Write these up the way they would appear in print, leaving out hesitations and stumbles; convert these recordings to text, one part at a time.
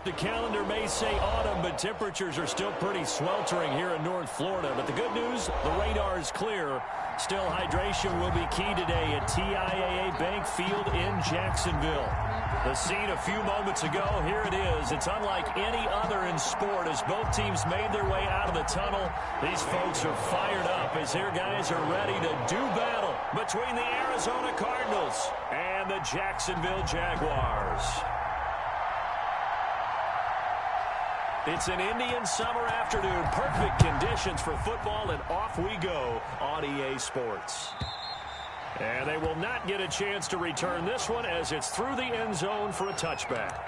The calendar may say autumn, but temperatures are still pretty sweltering here in North Florida. But the good news, the radar is clear. Still, hydration will be key today at TIAA Bank Field in Jacksonville. The scene a few moments ago, here it is. It's unlike any other in sport as both teams made their way out of the tunnel. These folks are fired up as their guys are ready to do battle between the Arizona Cardinals and the Jacksonville Jaguars. It's an Indian summer afternoon. Perfect conditions for football, and off we go on EA Sports. And they will not get a chance to return this one as it's through the end zone for a touchback.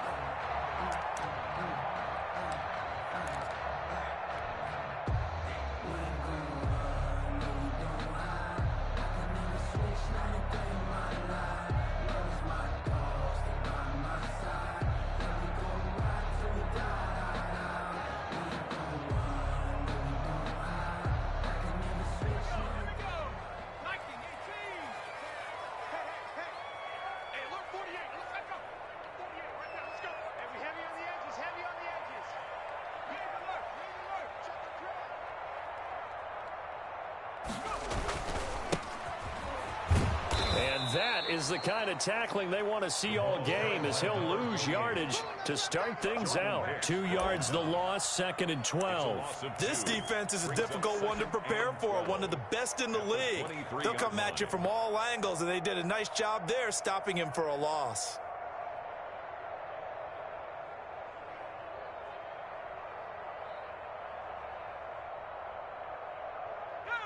That is the kind of tackling they want to see all game as he'll lose yardage to start things out. 2 yards the loss, 2nd and 12. This defense is a difficult one to prepare for, one of the best in the league. They'll come at you from all angles, and they did a nice job there stopping him for a loss.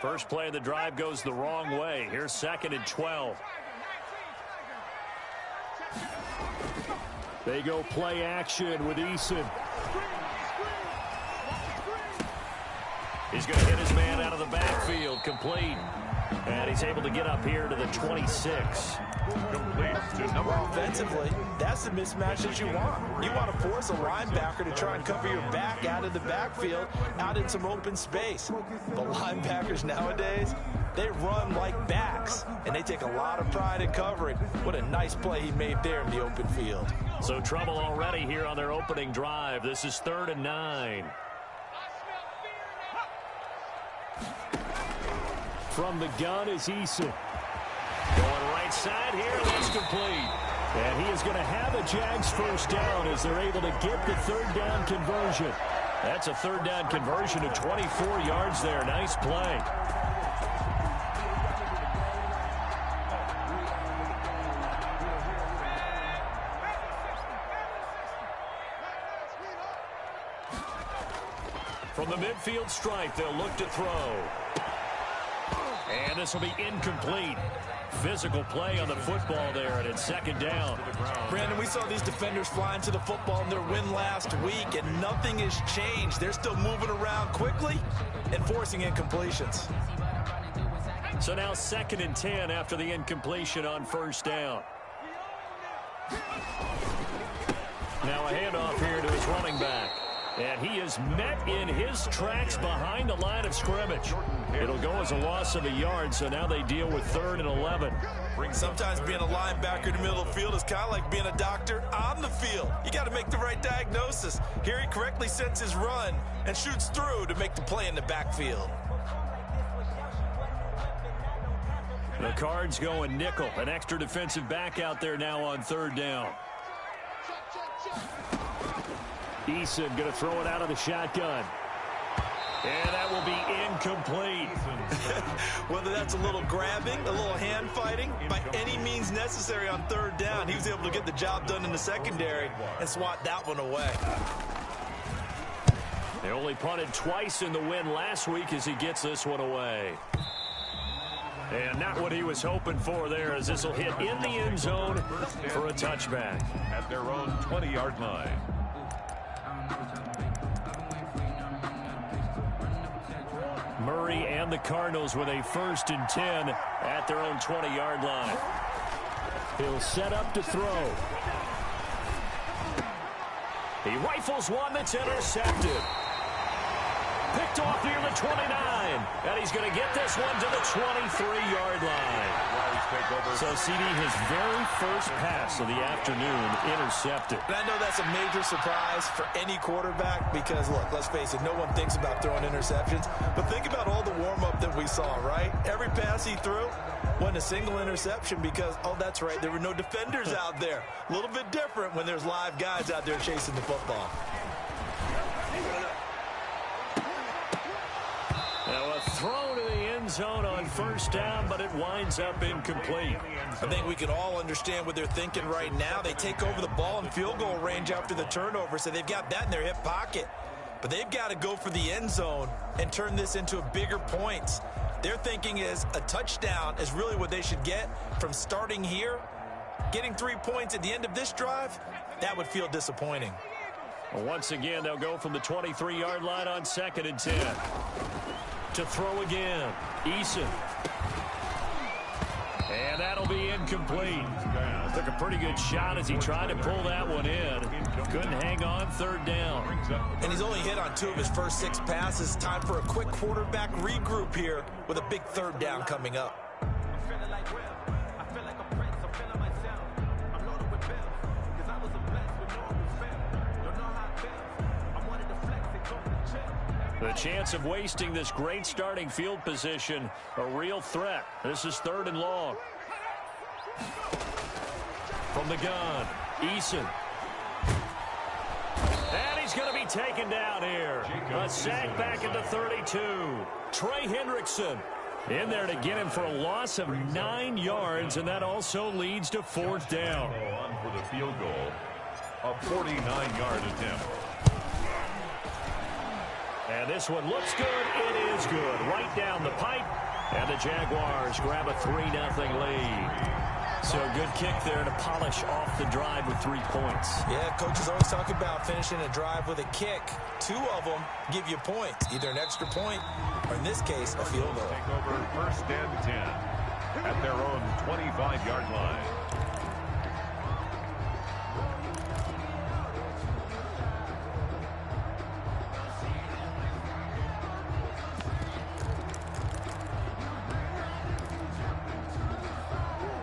First play of the drive goes the wrong way. Here's 2nd and 12. They go play action with Eason. He's going to hit his man out of the backfield. Complete. And he's able to get up here to the 26. Complete to number. Offensively, that's the mismatch that you want. You want to force a linebacker to try and cover your back out of the backfield, out in some open space. But linebackers nowadays, they run like backs, and they take a lot of pride in covering. What a nice play he made there in the open field. So trouble already here on their opening drive. This is 3rd and 9. From the gun is Eason. Going right side here, that's complete. And he is going to have a Jags first down as they're able to get the 3rd down conversion. That's a 3rd down conversion of 24 yards there. Nice play. From the midfield stripe, they'll look to throw. And this will be incomplete. Physical play on the football there, and it's 2nd down. Brandon, we saw these defenders flying to the football in their win last week, and nothing has changed. They're still moving around quickly and forcing incompletions. So now 2nd and 10 after the incompletion on 1st down. Now a handoff here to his running back. And he is met in his tracks behind the line of scrimmage. It'll go as a loss of a yard, so now they deal with 3rd and 11. Sometimes being a linebacker in the middle of the field is kind of like being a doctor on the field. You got to make the right diagnosis. Here he correctly sets his run and shoots through to make the play in the backfield. The Cards going nickel. An extra defensive back out there now on 3rd down. Eason going to throw it out of the shotgun. And that will be incomplete. Whether that's a little grabbing, a little hand fighting, by any means necessary on 3rd down, he was able to get the job done in the secondary and swat that one away. They only punted twice in the win last week as he gets this one away. And not what he was hoping for there, as this will hit in the end zone for a touchback. At their own 20-yard line. Murray and the Cardinals with a 1st and 10 at their own 20-yard line. He'll set up to throw. He rifles one that's intercepted. Picked off near the 29. And he's going to get this one to the 23-yard line. Jaguars take over So, CD, his very first pass of the afternoon intercepted. And I know that's a major surprise for any quarterback because, look, let's face it, no one thinks about throwing interceptions. But think about all the warm-up that we saw, right? Every pass he threw wasn't a single interception because, oh, that's right, there were no defenders out there. A little bit different when there's live guys out there chasing the football. Now a throw to the end zone on first down, but it winds up incomplete. I think we can all understand what they're thinking right now. They take over the ball in field goal range after the turnover, so they've got that in their hip pocket. But they've got to go for the end zone and turn this into a bigger points. Their thinking is a touchdown is really what they should get from starting here. Getting 3 points at the end of this drive, that would feel disappointing. Well, once again, they'll go from the 23-yard line on 2nd and 10. To throw again, Eason. And that'll be incomplete. Took a pretty good shot as he tried to pull that one in. Couldn't hang on 3rd down. And he's only hit on 2 of his first 6 passes. Time for a quick quarterback regroup here with a big 3rd down coming up. The chance of wasting this great starting field position, a real threat. This is 3rd and long. From the gun, Eason. And he's going to be taken down here. A sack back at the 32. Trey Hendrickson in there to get him for a loss of 9 yards, and that also leads to 4th down. On for the field goal, a 49-yard attempt. And this one looks good. It is good. Right down the pipe. And the Jaguars grab a 3-0 lead. So a good kick there to polish off the drive with 3 points. Yeah, coaches always talk about finishing a drive with a kick. 2 of them give you points, either an extra point or, in this case, a field goal. Take over 1st and 10 at their own 25-yard line.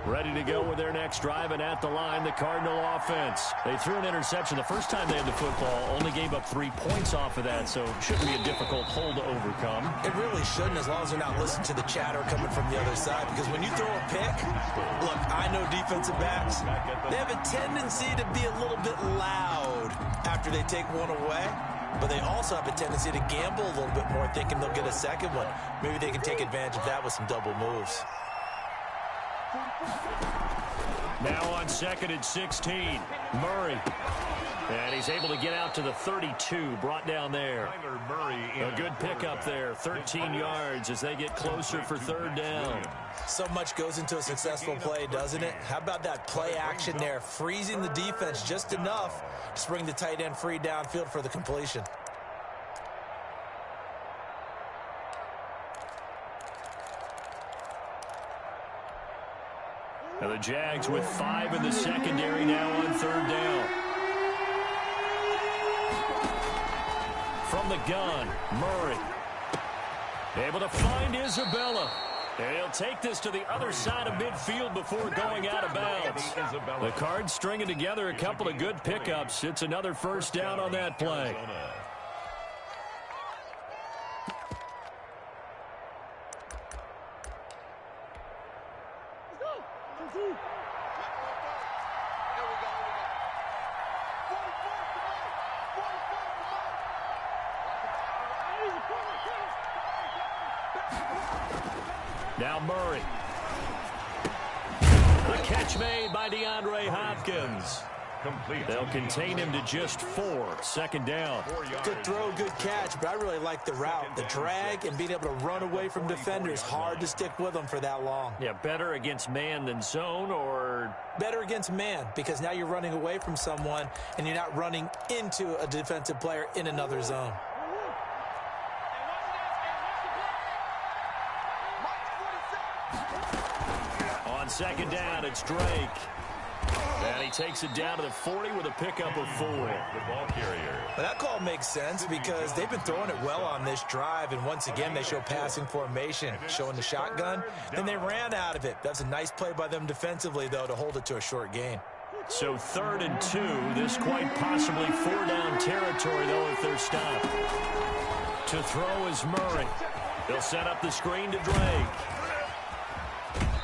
Ready to go with their next drive, and at the line, the Cardinal offense. They threw an interception the first time they had the football, only gave up 3 points off of that, so it shouldn't be a difficult hole to overcome. It really shouldn't, as long as they're not listening to the chatter coming from the other side, because when you throw a pick, look, I know defensive backs, they have a tendency to be a little bit loud after they take one away, but they also have a tendency to gamble a little bit more, thinking they'll get a second one. Maybe they can take advantage of that with some double moves. Now on 2nd and 16, Murray. And he's able to get out to the 32, brought down there. A good pickup there, 13 yards as they get closer for 3rd down. So much goes into a successful play, doesn't it? How about that play action there, freezing the defense just enough to bring the tight end free downfield for the completion. Now the Jags with 5 in the secondary now on 3rd down. From the gun, Murray. Able to find Isabella. And he'll take this to the other side of midfield before going out of bounds. The Cards stringing together a couple of good pickups. It's another 1st down on that play. Now Murray. The catch made by DeAndre Hopkins. Complete. They'll contain him to just 4. 2nd down. Good throw, good catch, but I really like the route. The drag and being able to run away from defenders. Hard to stick with them for that long. Yeah, better against man than zone, or better against man, because now you're running away from someone and you're not running into a defensive player in another zone. On 2nd down, it's Drake. And he takes it down to the 40 with a pickup of 4. The ball carrier. Well, that call makes sense because they've been throwing it well on this drive, and once again they show passing formation, showing the shotgun. Then they ran out of it. That's a nice play by them defensively, though, to hold it to a short gain. So 3rd and 2. This quite possibly 4-down territory, though, if they're stopped. To throw is Murray. They'll set up the screen to Drake.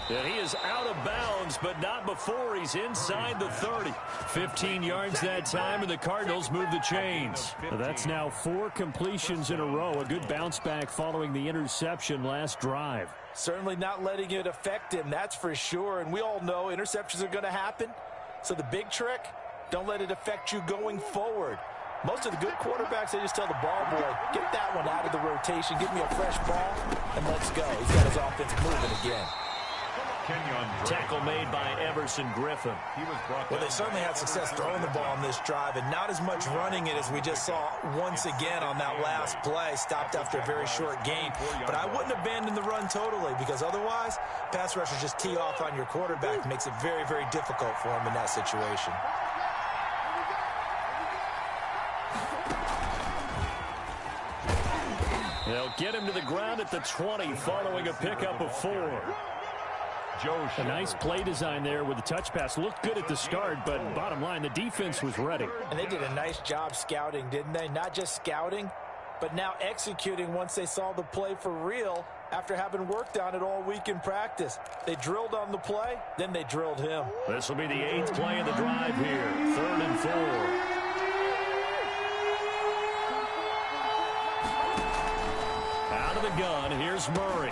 And he is out of bounds, but not before he's inside the 30. 15 yards that time, and the Cardinals move the chains. That's now 4 completions in a row. A good bounce back following the interception last drive. Certainly not letting it affect him, that's for sure. And we all know interceptions are going to happen. So the big trick, don't let it affect you going forward. Most of the good quarterbacks, they just tell the ball boy, get that one out of the rotation, give me a fresh ball, and let's go. He's got his offense moving again. Tackle made by Everson Griffin. Well, they certainly had success throwing the ball on this drive, and not as much running it as we just saw once again on that last play. Stopped after a very short gain. But I wouldn't abandon the run totally, because otherwise, pass rushers just tee off on your quarterback. It makes it very, very difficult for him in that situation. They'll get him to the ground at the 20 following a pickup of 4. A nice play design there with the touch pass. Looked good at the start, but bottom line, the defense was ready. And they did a nice job scouting, didn't they? Not just scouting, but now executing once they saw the play for real after having worked on it all week in practice. They drilled on the play, then they drilled him. This will be the 8th play of the drive here. 3rd and 4. Out of the gun, here's Murray.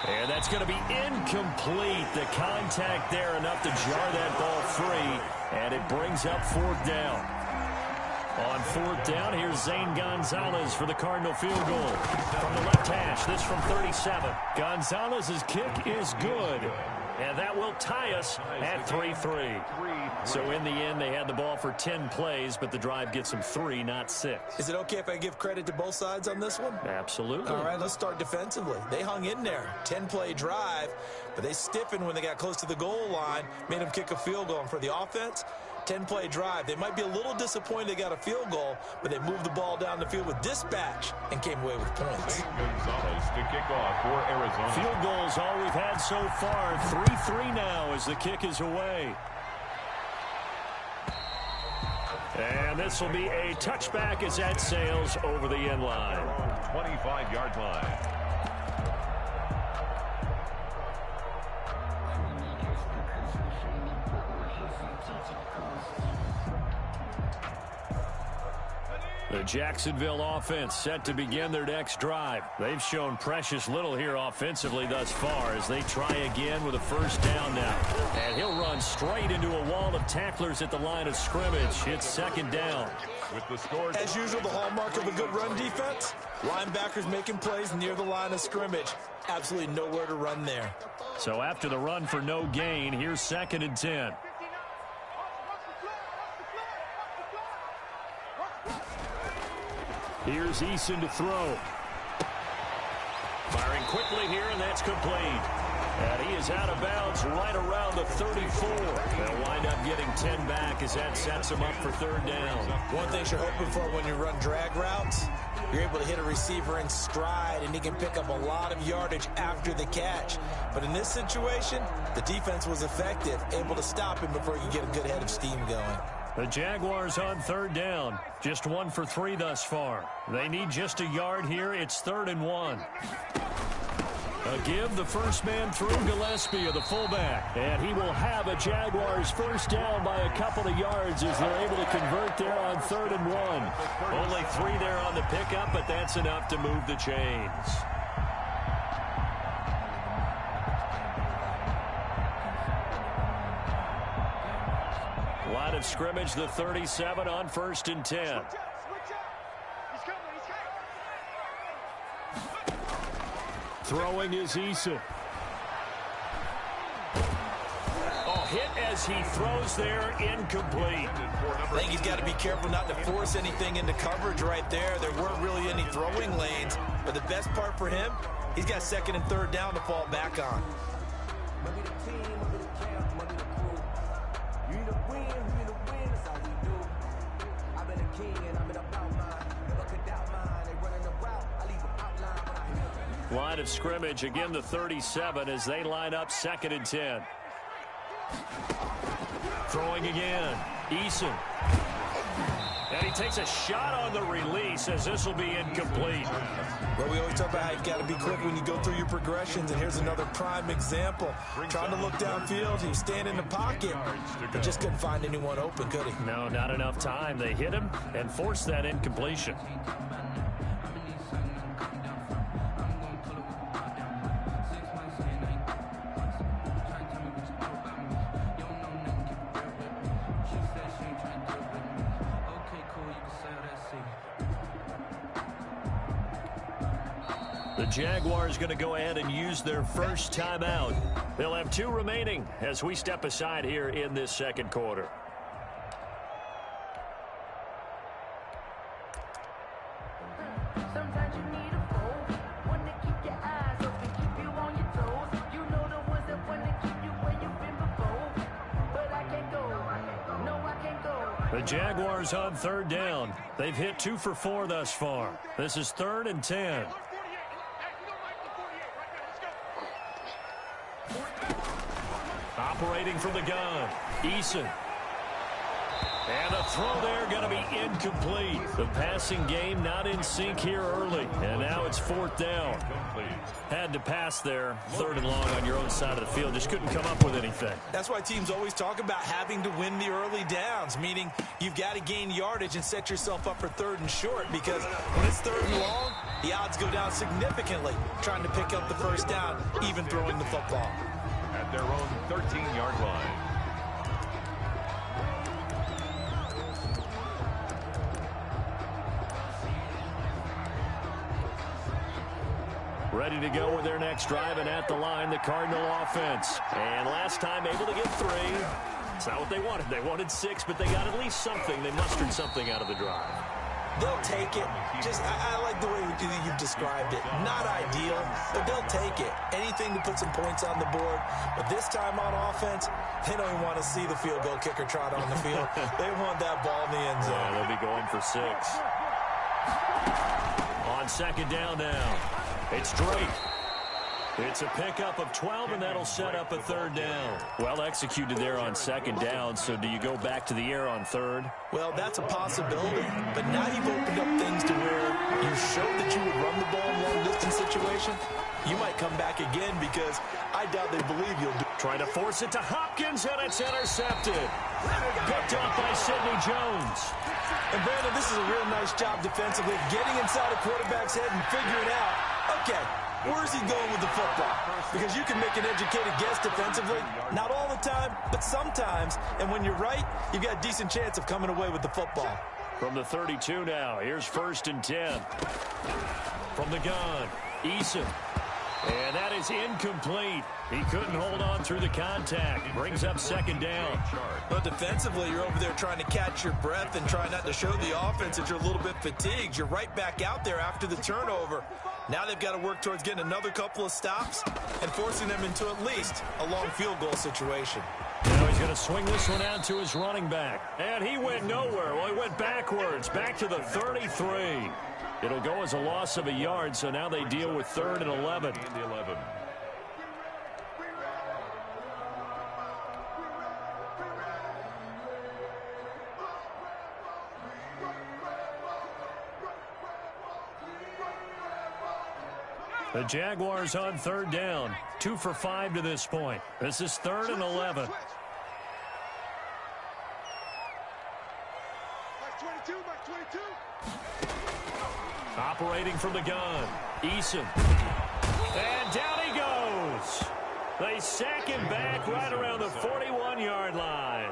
And that's going to be incomplete. The contact there enough to jar that ball free. And it brings up 4th down. On 4th down, here's Zane Gonzalez for the Cardinal field goal. From the left hash, this from 37. Gonzalez's kick is good. And that will tie us at 3-3. So in the end, they had the ball for 10 plays, but the drive gets them 3, not 6. Is it okay if I give credit to both sides on this one? Absolutely. All right, let's start defensively. They hung in there. 10-play drive, but they stiffened when they got close to the goal line, made them kick a field goal. And for the offense, 10-play drive. They might be a little disappointed they got a field goal, but they moved the ball down the field with dispatch and came away with points. Gonzalez to kick off for Arizona. Field goals all we've had so far. 3-3 now as the kick is away. And this will be a touchback as that sails over the end line. 25-yard line. The Jacksonville offense set to begin their next drive. They've shown precious little here offensively thus far as they try again with a 1st down now. And he'll run straight into a wall of tacklers at the line of scrimmage. It's 2nd down. With the score. As usual, the hallmark of a good run defense, linebackers making plays near the line of scrimmage. Absolutely nowhere to run there. So after the run for no gain, here's 2nd and 10. Here's Eason to throw. Firing quickly here, and that's complete. And he is out of bounds right around the 34. They'll wind up getting 10 back as that sets him up for 3rd down. One thing you're hoping for when you run drag routes, you're able to hit a receiver in stride, and he can pick up a lot of yardage after the catch. But in this situation, the defense was effective, able to stop him before he could get a good head of steam going. The Jaguars on 3rd down. Just 1 for 3 thus far. They need just a yard here. It's 3rd and 1. A give, the first man through Gillespie, the fullback. And he will have a Jaguars 1st down by a couple of yards as they're able to convert there on 3rd and 1. Only 3 there on the pickup, but that's enough to move the chains. Line of scrimmage, the 37 on 1st and 10. Throwing is Eason. Oh, hit as he throws there, incomplete. I think he's got to be careful not to force anything into coverage right there. There weren't really any throwing lanes, but the best part for him, he's got 2nd and 3rd down to fall back on. line of scrimmage. Again, the 37 as they line up 2nd and 10. Throwing again. Eason. And he takes a shot on the release as this will be incomplete. Well, we always talk about how you've got to be quick when you go through your progressions, and here's another prime example. Trying to look downfield, he was standing in the pocket, but just couldn't find anyone open, could he? No, not enough time. They hit him and forced that incompletion. The Jaguars going to go ahead and use their first timeout. They'll have 2 remaining as we step aside here in this 2nd quarter. Sometimes you need a foe, one to keep your eyes open, keep you on your toes. You know the ones that want to keep you where you've been before. But I can't go, no I can't go. The Jaguars on 3rd down. They've hit 2 for 4 thus far. This is 3rd and 10. Operating from the gun, Eason. And a throw there going to be incomplete. The passing game not in sync here early. And now it's 4th down. Had to pass there. 3rd and long on your own side of the field. Just couldn't come up with anything. That's why teams always talk about having to win the early downs, meaning you've got to gain yardage and set yourself up for 3rd and short, because when it's 3rd and long, the odds go down significantly trying to pick up the first down, even throwing the football. At their own 13-yard line. Ready to go with their next drive, and at the line, the Cardinal offense. And last time able to get 3. It's not what they wanted. They wanted 6, but they got at least something. They mustered something out of the drive. They'll take it. I like the way you've described it. Not ideal, but they'll take it. Anything to put some points on the board. But this time on offense, they don't even want to see the field goal kicker trot on the field. They want that ball in the end zone. Yeah, they'll be going for 6. On 2nd down now, it's Drake. It's a pickup of 12, and that'll set up a 3rd down. Well executed there on 2nd down, so do you go back to the air on 3rd? Well, that's a possibility, but now you've opened up things to where you showed that you would run the ball in long-distance situation. You might come back again, because I doubt they believe you'll do it. Trying to force it to Hopkins, and it's intercepted. Picked off by Sidney Jones. And, Brandon, this is a real nice job defensively of getting inside a quarterback's head and figuring out, okay, where's he going with the football? Because you can make an educated guess defensively. Not all the time, but sometimes. And when you're right, you've got a decent chance of coming away with the football. From the 32 now, here's 1st and 10. From the gun, Eason. And that is incomplete. He couldn't hold on through the contact. Brings up 2nd down. But defensively, you're over there trying to catch your breath and try not to show the offense that you're a little bit fatigued. You're right back out there after the turnover. Now they've got to work towards getting another couple of stops and forcing them into at least a long field goal situation. Now he's going to swing this one out to his running back. And he went nowhere. Well, he went backwards, back to the 33. It'll go as a loss of a yard, so now they deal with 3rd and 11. The Jaguars on 3rd down. 2 for 5 to this point. This is 3rd and 11. Operating from the gun, Eason. And down he goes. They sack him back right around the 41-yard line.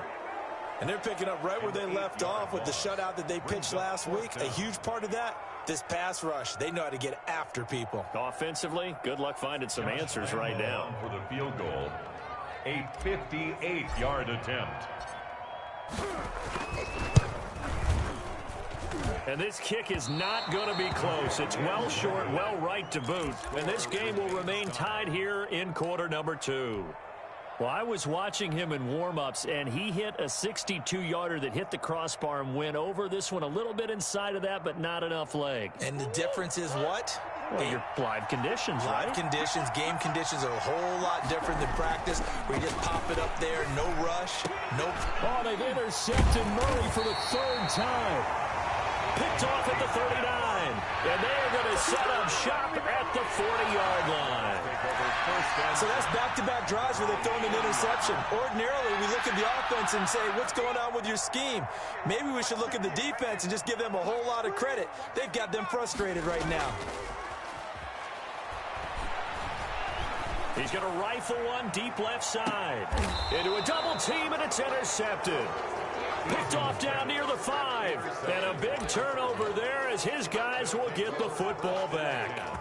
And they're picking up right where they left off with the shutout that they pitched last week. A huge part of that, this pass rush. They know how to get after people. Offensively, good luck finding some answers right now. For the field goal, a 58-yard attempt. And this kick is not going to be close. It's well short, well right to boot. And this game will remain tied here in quarter number 2. Well, I was watching him in warm-ups, and he hit a 62-yarder that hit the crossbar and went over. This one a little bit inside of that, but not enough leg. And the difference is what? Well, your live conditions, right? Live conditions, game conditions are a whole lot different than practice, where you just pop it up there, no rush, no... Oh, they've intercepted Murray for the third time. Picked off at the 39. And they're going to set up shop at the 40-yard line. So that's back-to-back drives where they've thrown an interception. Ordinarily, we look at the offense and say, what's going on with your scheme? Maybe we should look at the defense and just give them a whole lot of credit. They've got them frustrated right now. He's going to rifle one deep left side. Into a double team, and it's intercepted. Picked off down near the 5. And a big turnover there as his guys will get the football back.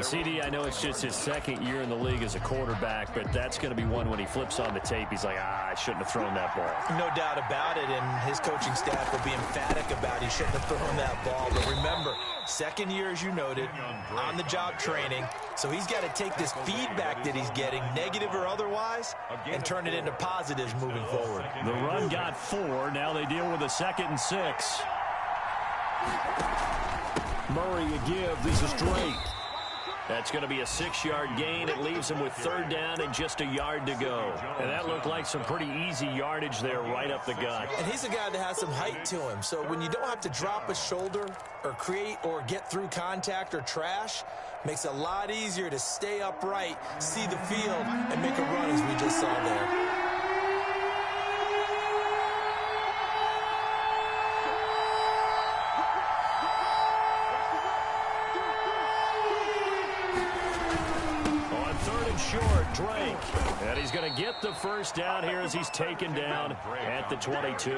CD, I know it's just his second year in the league as a quarterback, but that's going to be one when he flips on the tape. He's like, I shouldn't have thrown that ball. No doubt about it, and his coaching staff will be emphatic about he shouldn't have thrown that ball. But remember, second year, as you noted, on-the-job training. So he's got to take this feedback that he's getting, negative or otherwise, and turn it into positives moving forward. The run got 4. Now they deal with a 2nd and 6. Murray a give. This is Drake. That's going to be a 6-yard gain. It leaves him with 3rd down and just a yard to go. And that looked like some pretty easy yardage there right up the gut. And he's a guy that has some height to him. So when you don't have to drop a shoulder or create or get through contact or trash, makes it a lot easier to stay upright, see the field, and make a run as we just saw there. Short, Drake. And he's going to get the first down here as he's taken down at the 22.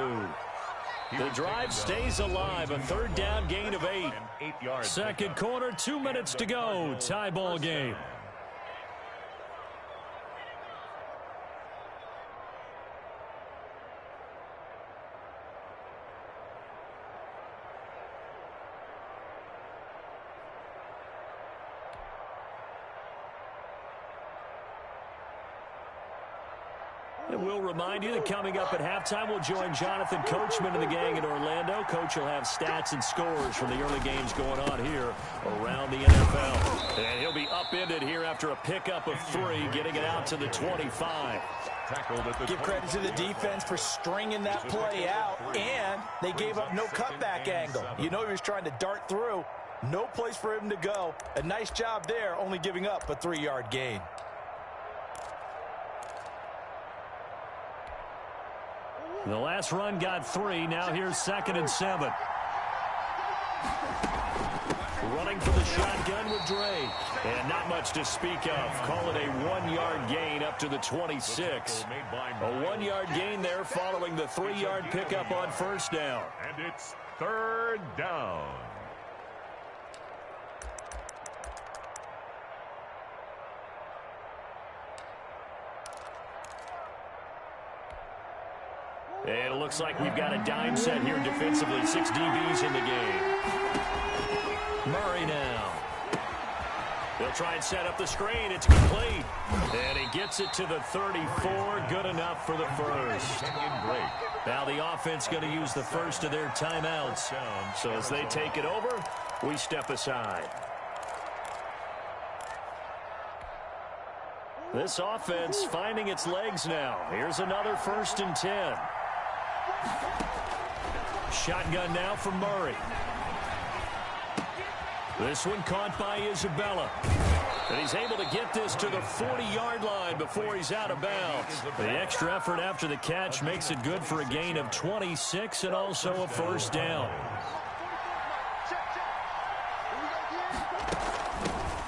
The drive stays alive. A 3rd down gain of 8. Second quarter, 2 minutes to go. Tie ball game. And we'll remind you that coming up at halftime, we'll join Jonathan Coachman and the gang in Orlando. Coach will have stats and scores from the early games going on here around the NFL. And he'll be upended here after a pickup of 3, getting it out to the 25. Give credit to the defense for stringing that play out, and they gave up no cutback angle. You know he was trying to dart through. No place for him to go. A nice job there, only giving up a 3-yard gain. The last run got 3. Now here's 2nd and 7. Running for the shotgun with Drake. And not much to speak of. Call it a 1-yard gain up to the 26. A 1-yard gain there following the 3-yard pickup on 1st down. And it's 3rd down. And it looks like we've got a dime set here defensively. 6 DBs in the game. Murray now. They'll try and set up the screen. It's complete. And he gets it to the 34. Good enough for the first. Now the offense going to use the first of their timeouts. So as they take it over, we step aside. This offense finding its legs now. Here's another 1st and 10. Shotgun now for Murray. This one caught by Isabella. And he's able to get this to the 40-yard line before he's out of bounds. The extra effort after the catch makes it good for a gain of 26 and also a 1st down.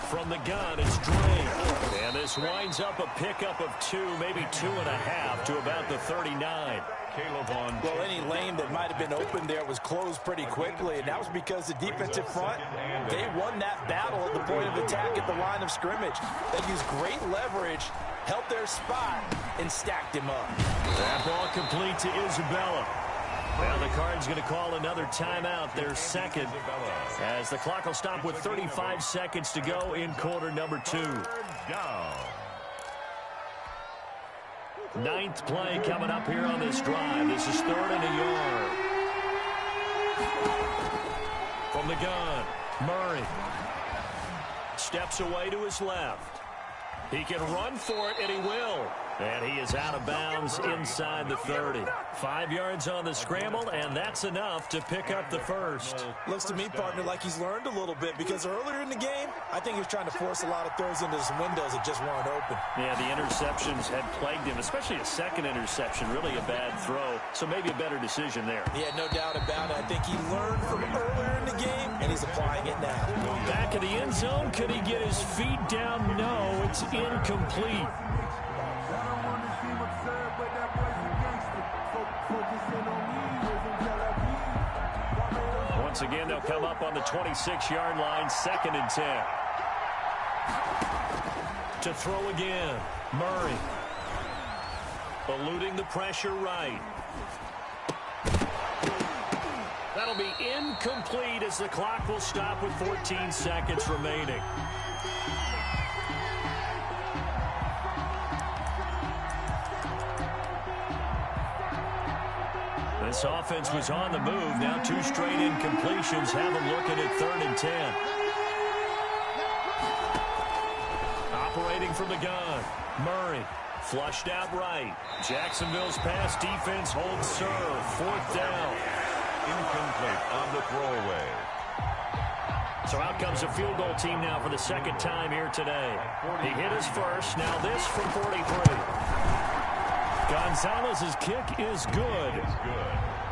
From the gun, it's Drake. And this winds up a pickup of 2, maybe 2.5 to about the 39. Well, any lane that might have been open there was closed pretty quickly, and that was because the defensive front, they won that battle at the point of attack at the line of scrimmage. They used great leverage, held their spot, and stacked him up. That ball complete to Isabella. Now the Cards going to call another timeout, their 2nd, as the clock will stop with 35 seconds to go in quarter number 2. Ninth play coming up here on this drive. This is 3rd and a yard. From the gun, Murray steps away to his left. He can run for it, and he will. And he is out of bounds inside the 30. 5 yards on the scramble, and that's enough to pick up the first. Looks to me, partner, like he's learned a little bit, because earlier in the game, I think he was trying to force a lot of throws into some windows that just weren't open. Yeah, the interceptions had plagued him, especially a second interception, really a bad throw. So maybe a better decision there. Yeah, no doubt about it. I think he learned from earlier in the game, and he's applying it now. Back of the end zone, could he get his feet down? No, it's incomplete. Once again, they'll come up on the 26-yard line, 2nd and 10. To throw again, Murray. Eluding the pressure right. That'll be incomplete as the clock will stop with 14 seconds remaining. This offense was on the move. Now 2 straight incompletions have them looking at 3rd and 10. Operating from the gun, Murray flushed out right. Jacksonville's pass defense holds serve. 4th down. Incomplete on the throwaway. So out comes a field goal team now for the 2nd time here today. He hit his first. Now this from 43. Gonzalez's kick is good.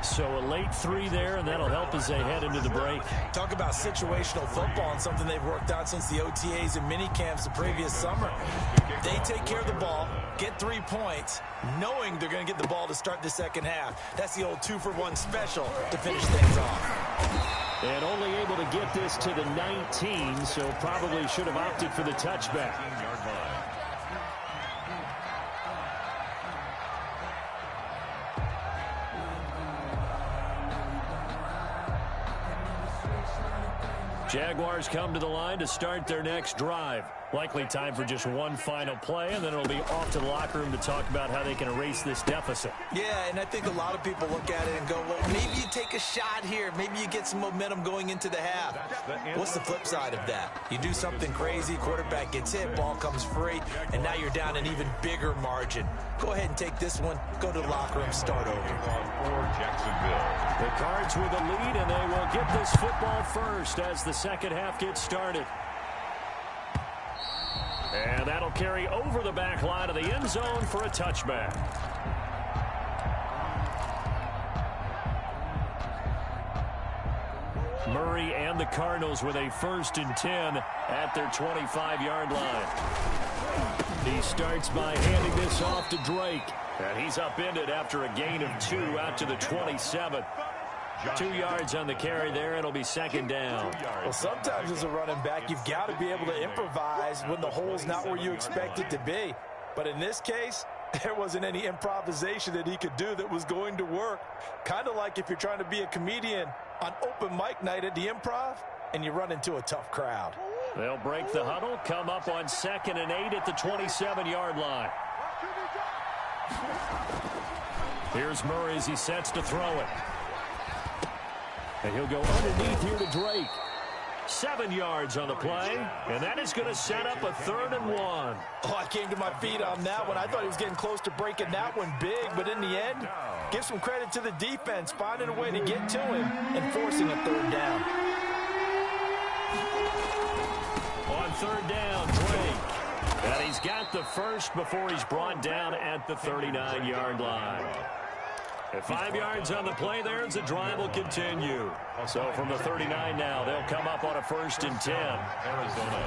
So a late 3 there, and that'll help as they head into the break. Talk about situational football and something they've worked out since the OTAs and mini camps the previous summer. They take care of the ball, get 3 points, knowing they're going to get the ball to start the second half. That's the old 2-for-1 special to finish things off. And only able to get this to the 19, so probably should have opted for the touchback. Jaguars come to the line to start their next drive. Likely time for just one final play, and then it'll be off to the locker room to talk about how they can erase this deficit. Yeah, and I think a lot of people look at it and go, well, maybe you take a shot here. Maybe you get some momentum going into the half. What's the flip side of that? You do something crazy, quarterback gets hit, ball comes free, and now you're down an even bigger margin. Go ahead and take this one, go to the locker room, start over. The Cards with a lead, and they will get this football first as the second half gets started. And that'll carry over the back line of the end zone for a touchback. Murray and the Cardinals with a 1st and 10 at their 25-yard line. He starts by handing this off to Drake. And he's upended after a gain of 2 out to the 27. 2 yards on the carry there. It'll be 2nd down. Well, sometimes as a running back, you've got to be able to improvise when the hole's not where you expect it to be. But in this case, there wasn't any improvisation that he could do that was going to work. Kind of like if you're trying to be a comedian on open mic night at the Improv and you run into a tough crowd. They'll break the huddle, come up on 2nd and 8 at the 27-yard line. Here's Murray as he sets to throw it. And he'll go underneath here to Drake. 7 yards on the play, and that is going to set up a 3rd and 1. Oh, I came to my feet on that one. I thought he was getting close to breaking that one big, but in the end, give some credit to the defense, finding a way to get to him and forcing a 3rd down. On 3rd down, Drake. And he's got the first before he's brought down at the 39-yard line. At 5 yards on the play there as the drive will continue. So from the 39 now, they'll come up on a 1st and 10. Arizona.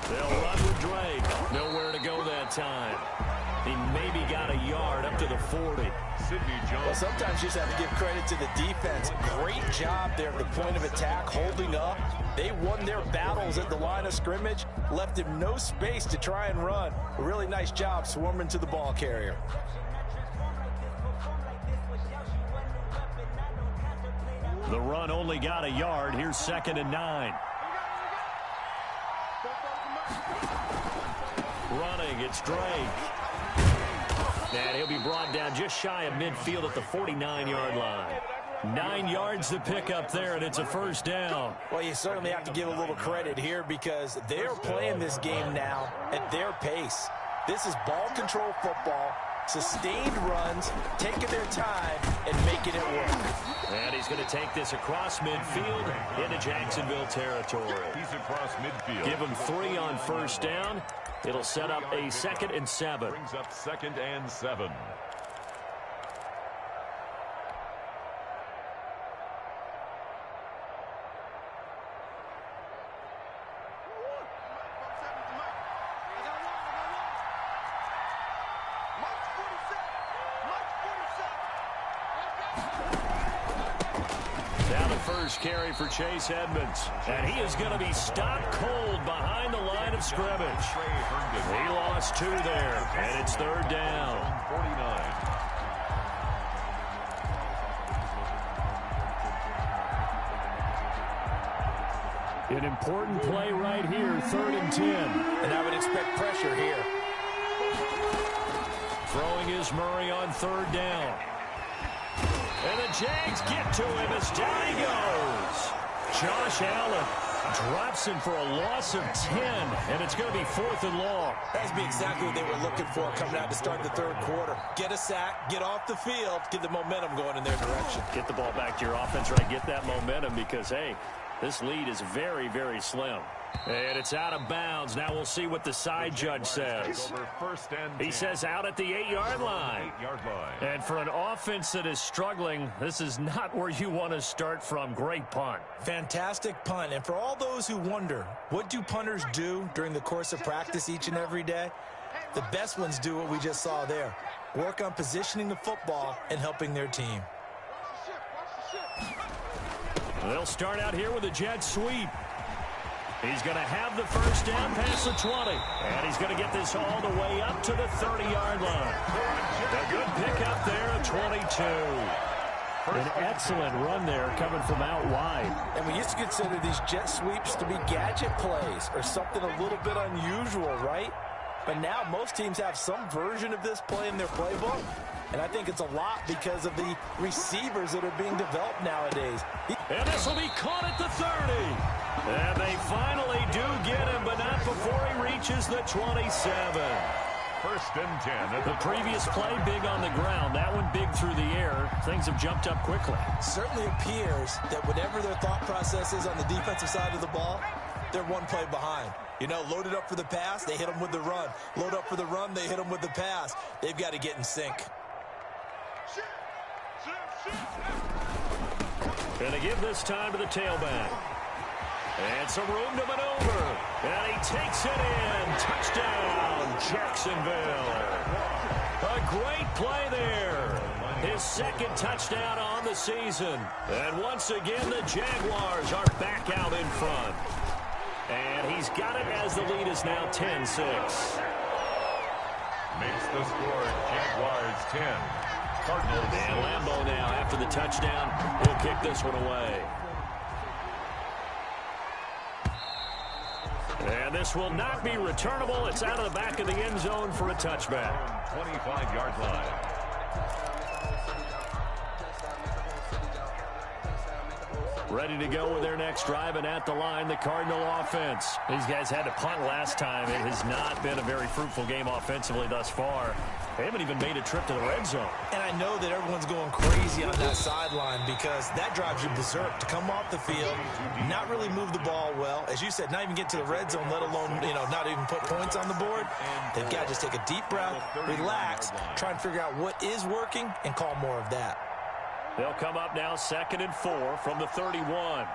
They'll run with Drake. Nowhere to go that time. He maybe got a yard up to the 40. Well, sometimes you just have to give credit to the defense. Great job there at the point of attack, holding up. They won their battles at the line of scrimmage, left him no space to try and run. A really nice job swarming to the ball carrier. The run only got a yard. Here's 2nd and 9. Running, it's Drake. And he'll be brought down just shy of midfield at the 49-yard line. 9 yards to pick up there, and it's a first down. Well, you certainly have to give a little credit here because they are playing this game now at their pace. This is ball control football, sustained runs, taking their time, and making it work. And he's going to take this across midfield into Jacksonville territory. He's across midfield. Give him 3 on first down. It'll set up a 2nd and 7. Brings up 2nd and 7. Carry for Chase Edmonds, and he is going to be stopped cold behind the line of scrimmage. He lost 2 there, and it's 3rd down. 49. An important play right here, 3rd and 10. And I would expect pressure here. Throwing is Murray on 3rd down. And the Jags get to him as down he goes. Josh Allen drops him for a loss of 10, and it's going to be 4th and long. That's be exactly what they were looking for coming out to start the 3rd quarter. Get a sack, get off the field, get the momentum going in their direction. Get the ball back to your offense, right? Get that momentum because, hey, this lead is very, very slim. And it's out of bounds. Now we'll see what the side judge says. He says out at the 8-yard line. And for an offense that is struggling, this is not where you want to start from. Great punt. Fantastic punt. And for all those who wonder, what do punters do during the course of practice each and every day? The best ones do what we just saw there. Work on positioning the football and helping their team. They'll start out here with a jet sweep. He's going to have the first down past the 20. And he's going to get this all the way up to the 30-yard line. A good pickup there at 22. An excellent run there coming from out wide. And we used to consider these jet sweeps to be gadget plays or something a little bit unusual, right? But now most teams have some version of this play in their playbook. And I think it's a lot because of the receivers that are being developed nowadays. And this will be caught at the 30. And they finally do get him, but not before he reaches the 27. 1st and 10. The previous play big on the ground. That one big through the air. Things have jumped up quickly. Certainly appears that whatever their thought process is on the defensive side of the ball, they're one play behind. You know, loaded up for the pass, they hit them with the run. Load up for the run, they hit them with the pass. They've got to get in sync. Going to give this time to the tailback. And some room to maneuver. And he takes it in. Touchdown, Jacksonville. A great play there. His 2nd touchdown on the season. And once again, the Jaguars are back out in front. And he's got it as the lead is now 10-6. Makes the score Jaguars 10. Cardinals. And Lambeau now, after the touchdown, he'll kick this one away. And this will not be returnable. It's out of the back of the end zone for a touchback. 25-yard line. Ready to go with their next drive, and at the line, the Cardinal offense. These guys had to punt last time. It has not been a very fruitful game offensively thus far. They haven't even made a trip to the red zone. And I know that everyone's going crazy on that sideline because that drives you berserk to come off the field, not really move the ball well. As you said, not even get to the red zone, let alone, not even put points on the board. They've got to just take a deep breath, relax, try and figure out what is working, and call more of that. They'll come up now 2nd and 4 from the 31.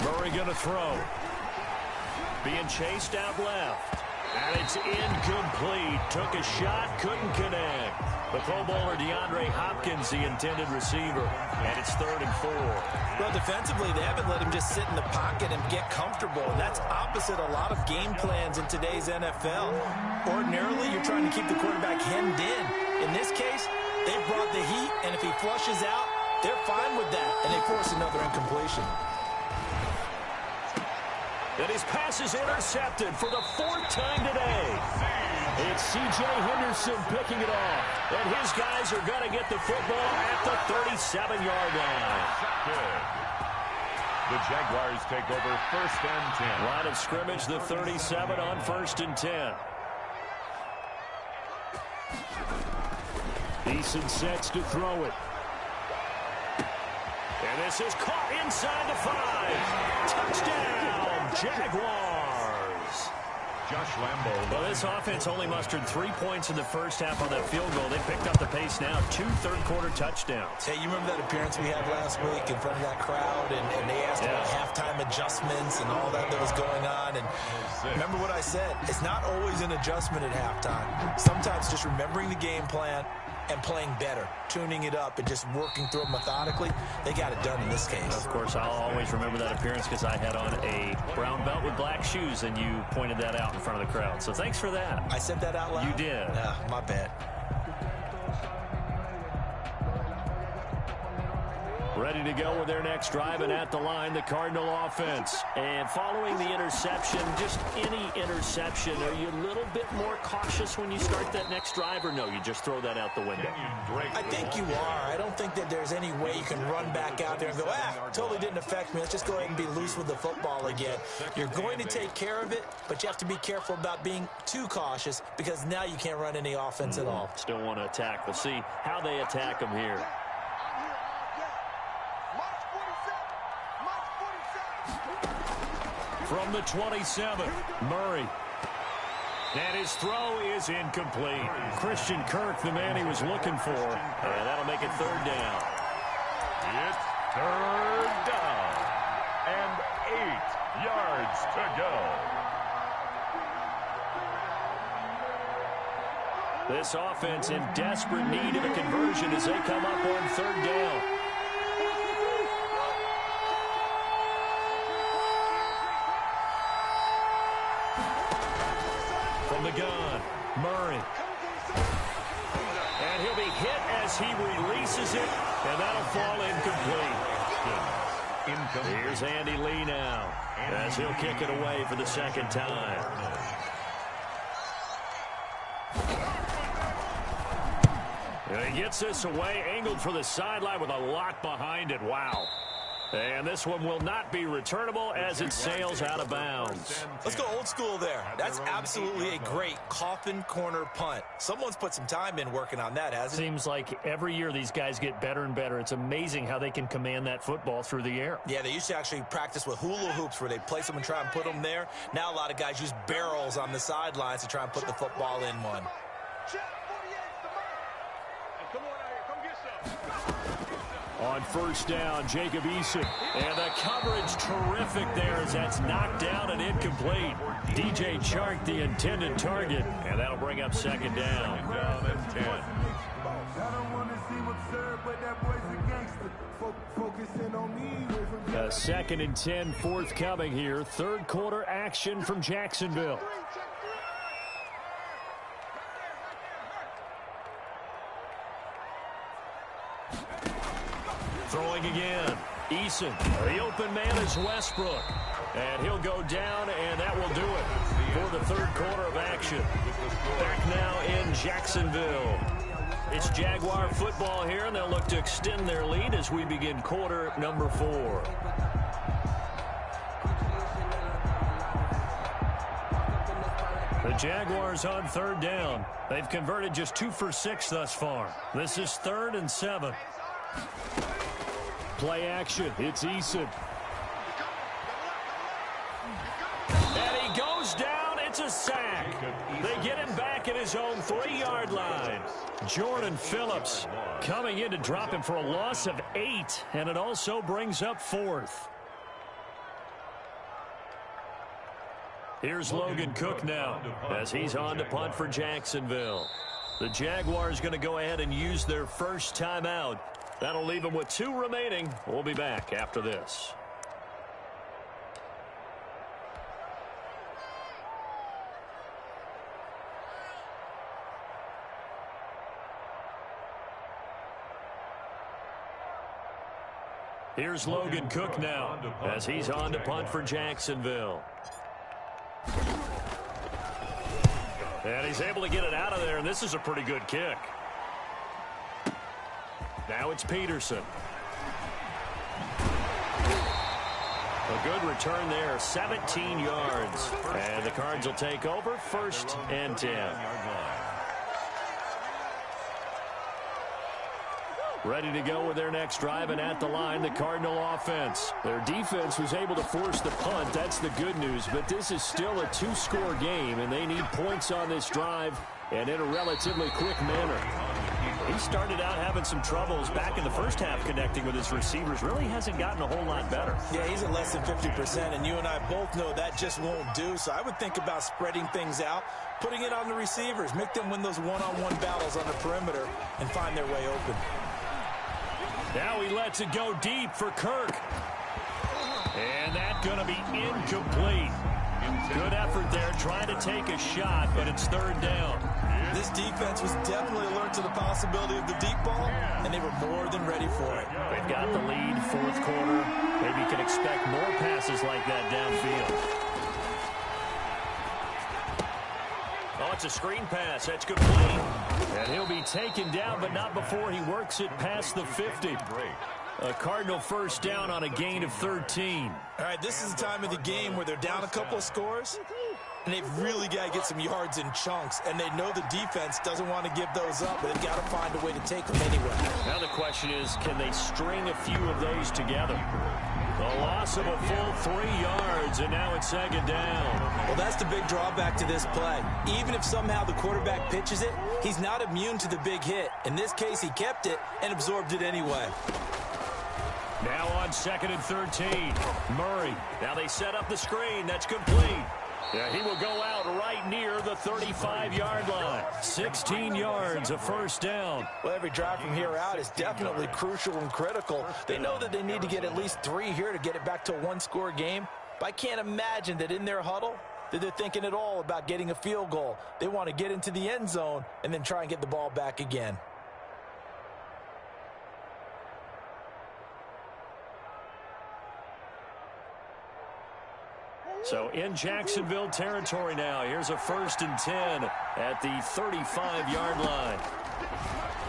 Murray going to throw. Being chased out left. And it's incomplete. Took a shot, couldn't connect. The Pro Bowler DeAndre Hopkins, the intended receiver. And it's 3rd and 4. Well, defensively, they haven't let him just sit in the pocket and get comfortable. And that's opposite a lot of game plans in today's NFL. Ordinarily, you're trying to keep the quarterback hemmed in. In this case, they brought the heat, and if he flushes out, they're fine with that. And they force another incompletion. And his pass is intercepted for the 4th time today. It's C.J. Henderson picking it off. And his guys are going to get the football at the 37-yard line. The Jaguars take over 1st and 10. Line of scrimmage, the 37 on 1st and 10. Eason sets to throw it. And this is caught inside the 5. Touchdown, Jaguars. Josh Lambo. Well, this offense only mustered 3 points in the first half on that field goal. They picked up the pace now. 2 third-quarter touchdowns. Hey, you remember that appearance we had last week in front of that crowd, and they asked about halftime adjustments and all that was going on. And remember what I said? It's not always an adjustment at halftime. Sometimes just remembering the game plan and playing better, tuning it up and just working through it methodically. They got it done in this case. Of course, I'll always remember that appearance because I had on a brown belt with black shoes, and you pointed that out in front of the crowd. So thanks for that. I said that out loud? You did. My bad. Ready to go with their next drive, and at the line, the Cardinal offense. And following the interception, just any interception, are you a little bit more cautious when you start that next drive, or no, you just throw that out the window? I think you are. I don't think that there's any way you can run back out there and go, totally didn't affect me. Let's just go ahead and be loose with the football again. You're going to take care of it, but you have to be careful about being too cautious because now you can't run any offense at all. Still want to attack. We'll see how they attack them here. From the 27, Murray. And his throw is incomplete. Christian Kirk, the man he was looking for. And that'll make it 3rd down. It's 3rd down. And 8 yards to go. This offense in desperate need of a conversion as they come up on 3rd down. From the gun, Murray. And he'll be hit as he releases it, and that'll fall incomplete. Here's Andy Lee now, as he'll kick it away for the 2nd time. And he gets this away, angled for the sideline with a lot behind it. Wow. And this one will not be returnable as it sails out of bounds. Let's go old school there. That's absolutely a great coffin corner punt. Someone's put some time in working on that, hasn't it? Seems like every year these guys get better and better. It's amazing how they can command that football through the air. Yeah, they used to actually practice with hula hoops where they place them and try and put them there. Now a lot of guys use barrels on the sidelines to try and put the football in one. On 1st down, Jacob Eason. And the coverage terrific there as that's knocked down and incomplete. DJ Chark, the intended target. And that'll bring up 2nd down. Down and 10. A 2nd and 10 forthcoming here. 3rd quarter action from Jacksonville. Throwing again. Eason. The open man is Westbrook. And he'll go down, and that will do it for the 3rd quarter of action. Back now in Jacksonville. It's Jaguar football here, and they'll look to extend their lead as we begin quarter number 4. The Jaguars on 3rd down. They've converted just 2 for 6 thus far. This is 3rd and 7. Play action. It's Eason. And he goes down. It's a sack. They get him back at his own 3-yard line. Jordan Phillips coming in to drop him for a loss of 8. And it also brings up 4th. Here's Logan Cook now as he's on to punt for Jacksonville. The Jaguars going to go ahead and use their first timeout. That'll leave them with 2 remaining. We'll be back after this. Here's Logan Cook now as he's on to punt for Jacksonville. And he's able to get it out of there, and this is a pretty good kick. Now it's Peterson. A good return there, 17 yards. And the Cards will take over, 1st and 10. Ready to go with their next drive, and at the line, the Cardinal offense. Their defense was able to force the punt. That's the good news, but this is still a 2-score game, and they need points on this drive and in a relatively quick manner. He started out having some troubles back in the first half connecting with his receivers. Really hasn't gotten a whole lot better. Yeah, he's at less than 50%, and you and I both know that just won't do. So I would think about spreading things out, putting it on the receivers, make them win those one-on-one battles on the perimeter, and find their way open. Now he lets it go deep for Kirk. And that's going to be incomplete. Good effort there, trying to take a shot, but it's 3rd down. This defense was definitely alert to the possibility of the deep ball, and they were more than ready for it. They've got the lead, 4th quarter. Maybe you can expect more passes like that downfield. Oh, it's a screen pass. That's complete. And he'll be taken down, but not before he works it past the 50. A Cardinal 1st down on a gain of 13. All right, this is the time of the game where they're down a couple of scores, and they've really got to get some yards in chunks, and they know the defense doesn't want to give those up, but they've got to find a way to take them anyway. Now the question is, can they string a few of those together? The loss of a full 3 yards, and now it's 2nd down. Well, that's the big drawback to this play. Even if somehow the quarterback pitches it, he's not immune to the big hit. In this case, he kept it and absorbed it anyway. Now on 2nd and 13. Murray. Now they set up the screen. That's complete. Yeah, he will go out right near the 35-yard line. 16 yards, a 1st down. Well, every drive from here out is definitely crucial and critical. They know that they need to get at least 3 here to get it back to a 1-score game. But I can't imagine that in their huddle that they're thinking at all about getting a field goal. They want to get into the end zone and then try and get the ball back again. So in Jacksonville territory now. Here's a 1st and 10 at the 35-yard line.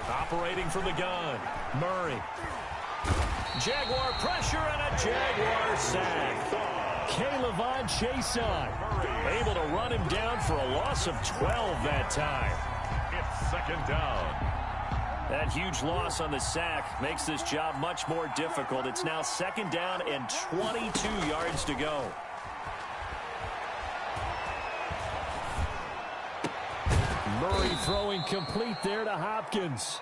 Operating from the gun, Murray. Jaguar pressure and a Jaguar sack. K'Lavon Chaisson able to run him down for a loss of 12 that time. It's 2nd down. That huge loss on the sack makes this job much more difficult. It's now 2nd down and 22 yards to go. Murray throwing complete there to Hopkins.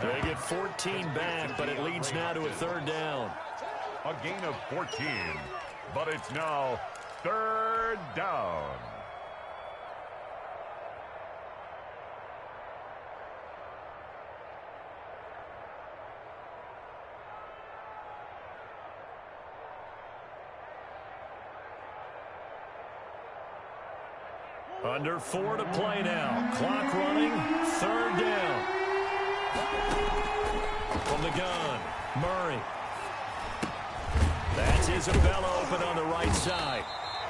They get 14 back, but it leads now to a 3rd down. A gain of 14, but it's now 3rd down. Under 4 to play now. Clock running. 3rd down. From the gun, Murray. That's Isabella open on the right side.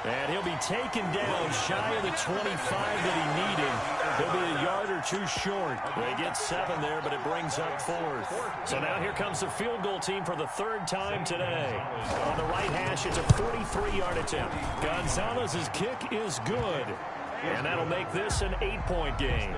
And he'll be taken down shy of the 25 that he needed. He'll be a yard or 2 short. They get 7 there, but it brings up 4th. So now here comes the field goal team for the 3rd time today. On the right hash, it's a 43-yard attempt. Gonzalez's kick is good. And that'll make this an 8-point game.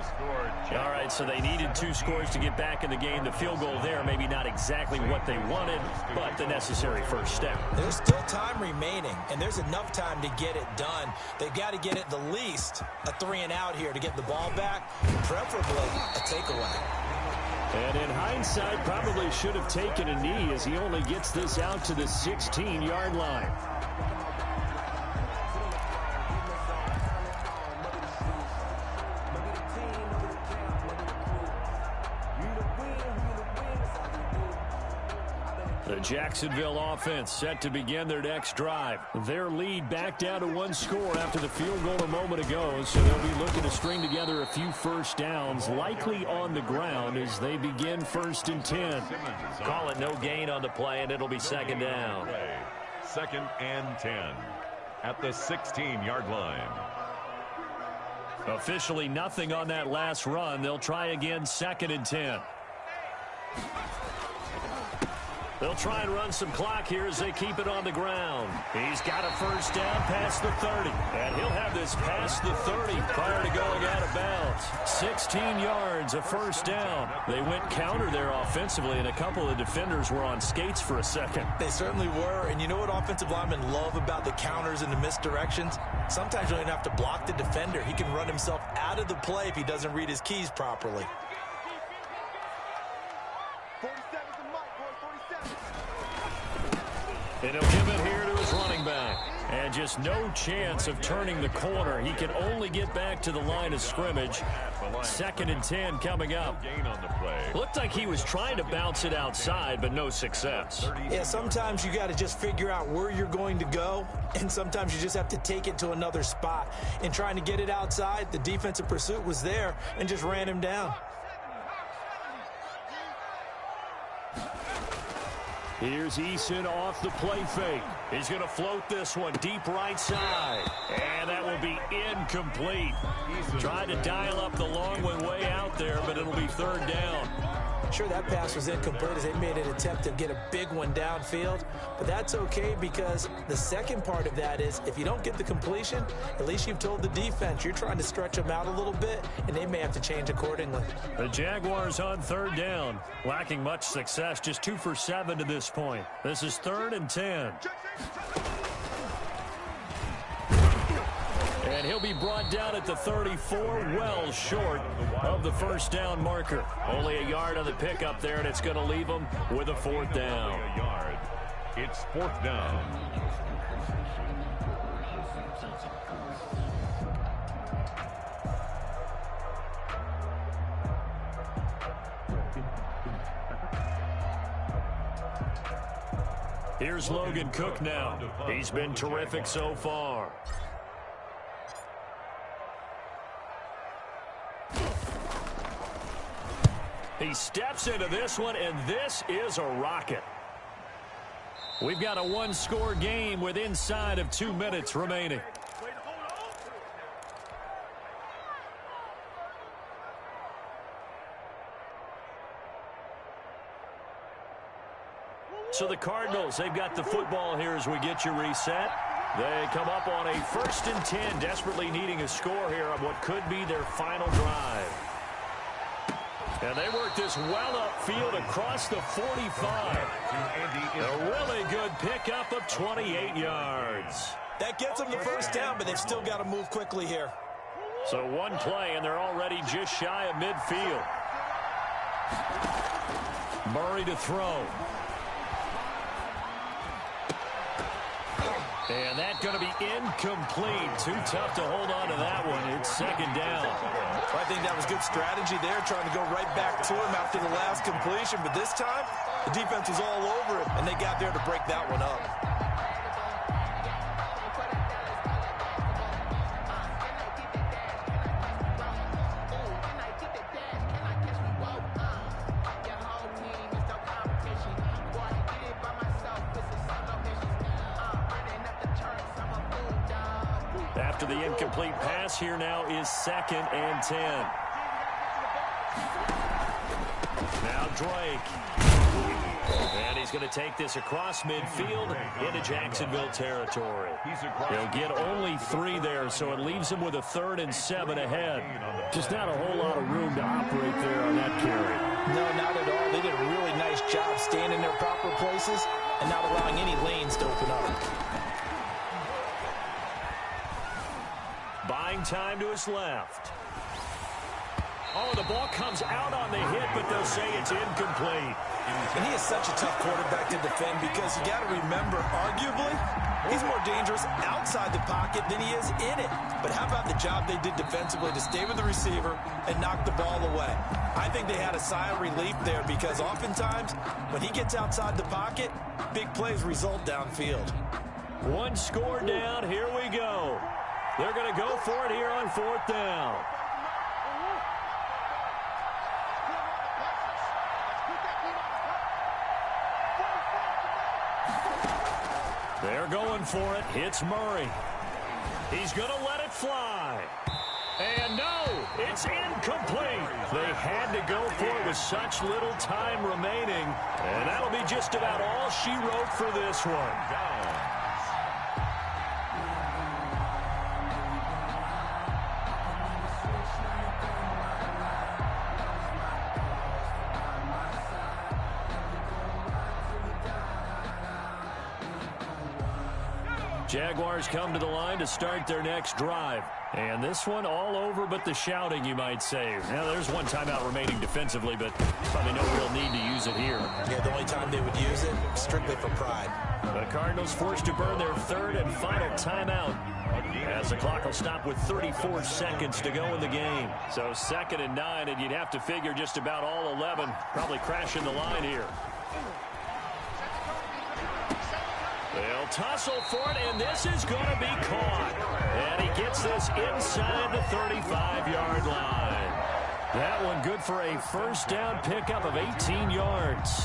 All right, so they needed 2 scores to get back in the game. The field goal there, maybe not exactly what they wanted, but the necessary first step. There's still time remaining, and there's enough time to get it done. They've got to get at the least a 3-and-out here to get the ball back, preferably a takeaway. And in hindsight, probably should have taken a knee as he only gets this out to the 16-yard line. The Jacksonville offense set to begin their next drive. Their lead back down to one score after the field goal a moment ago, so they'll be looking to string together a few first downs, likely on the ground as they begin 1st and 10. Call it no gain on the play, and it'll be 2nd down. 2nd and 10 at the 16-yard line. Officially nothing on that last run. They'll try again 2nd and 10. They'll try and run some clock here as they keep it on the ground. He's got a first down past the 30. And he'll have this past the 30 prior to going out of bounds. 16 yards, a first down. They went counter there offensively, and a couple of defenders were on skates for a second. They certainly were. And you know what offensive linemen love about the counters and the misdirections? Sometimes you don't even have to block the defender. He can run himself out of the play if he doesn't read his keys properly. And he'll give it here to his running back. And just no chance of turning the corner. He can only get back to the line of scrimmage. 2nd and 10 coming up. Looked like he was trying to bounce it outside, but no success. Yeah, sometimes you got to just figure out where you're going to go, and sometimes you just have to take it to another spot. And trying to get it outside, the defensive pursuit was there and just ran him down. Here's Eason off the play fake. He's going to float this one deep right side. And that will be incomplete. Tried to dial up the long one way out there, but it'll be 3rd down. Sure, that pass was incomplete as they made an attempt to get a big one downfield. But that's okay because the second part of that is if you don't get the completion, at least you've told the defense you're trying to stretch them out a little bit, and they may have to change accordingly. The Jaguars on 3rd down. Lacking much success, just 2 for 7 to this point. This is 3rd and 10. And he'll be brought down at the 34, well short of the first down marker. Only a yard on the pickup there, and it's going to leave him with a 4th down. A yard. It's 4th down. Here's Logan Cook now. He's been terrific so far. He steps into this one, and this is a rocket. We've got a one-score game with inside of 2 minutes remaining. So the Cardinals, they've got the football here as we get you reset. They come up on a 1st and 10, desperately needing a score here on what could be their final drive. And they work this well upfield across the 45. A really good pickup of 28 yards. That gets them the first down, but they've still got to move quickly here. So one play, and they're already just shy of midfield. Murray to throw. And that's going to be incomplete. Too tough to hold on to that one. It's 2nd down. I think that was good strategy there, trying to go right back to him after the last completion. But this time, the defense was all over it, and they got there to break that one up. After the incomplete pass, here now is 2nd and 10. Now Drake. And he's going to take this across midfield into Jacksonville territory. He'll get only 3 there, so it leaves him with a 3rd and 7 ahead. Just not a whole lot of room to operate there on that carry. No, not at all. They did a really nice job staying in their proper places and not allowing any lanes to open up. Buying time to his left. Oh, the ball comes out on the hit, but they'll say it's incomplete. And he is such a tough quarterback to defend because you got to remember, arguably, he's more dangerous outside the pocket than he is in it. But how about the job they did defensively to stay with the receiver and knock the ball away? I think they had a sigh of relief there because oftentimes when he gets outside the pocket, big plays result downfield. One score down. Here we go. They're going to go for it here on 4th down. They're going for it. Hits Murray. He's going to let it fly. And no, it's incomplete. They had to go for it with such little time remaining. And that'll be just about all she wrote for this one. Jaguars come to the line to start their next drive. And this one all over but the shouting, you might say. Now, there's one timeout remaining defensively, but probably no real need to use it here. Yeah, the only time they would use it, strictly for pride. The Cardinals forced to burn their 3rd and final timeout as the clock will stop with 34 seconds to go in the game. So 2nd and 9, and you'd have to figure just about all 11 probably crashing the line here. They'll tussle for it, and this is going to be caught. And he gets this inside the 35-yard line. That one good for a 1st down pickup of 18 yards.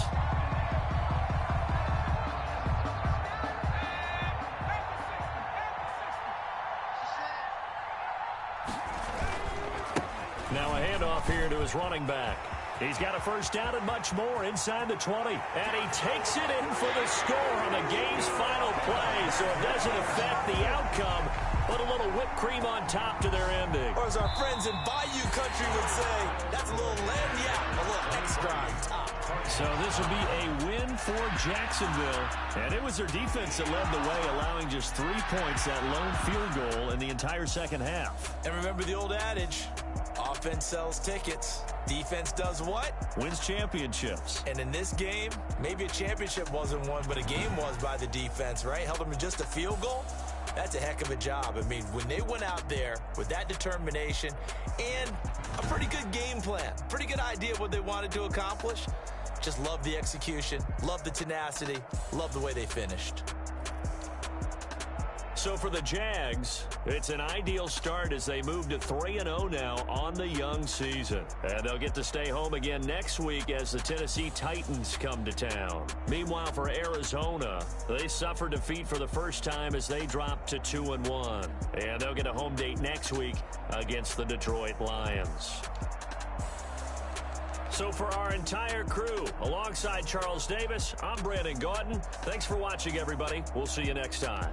Now a handoff here to his running back. He's got a 1st down and much more inside the 20. And he takes it in for the score on the game's final play. So it doesn't affect the outcome, but a little whipped cream on top to their ending. Or as our friends in Bayou Country would say, that's a little lagniappe, a little extra on top. So this will be a win for Jacksonville. And it was their defense that led the way, allowing just 3 points, that lone field goal in the entire 2nd half. And remember the old adage, offense sells tickets. Defense does what? Wins championships. And in this game, maybe a championship wasn't won, but a game was by the defense, right? Held them to just a field goal. That's a heck of a job. I mean, when they went out there with that determination and a pretty good game plan, pretty good idea of what they wanted to accomplish, just love the execution, love the tenacity, love the way they finished. So for the Jags, it's an ideal start as they move to 3-0 now on the young season. And they'll get to stay home again next week as the Tennessee Titans come to town. Meanwhile, for Arizona, they suffered defeat for the first time as they dropped to 2-1. And they'll get a home date next week against the Detroit Lions. So for our entire crew, alongside Charles Davis, I'm Brandon Gautin. Thanks for watching, everybody. We'll see you next time.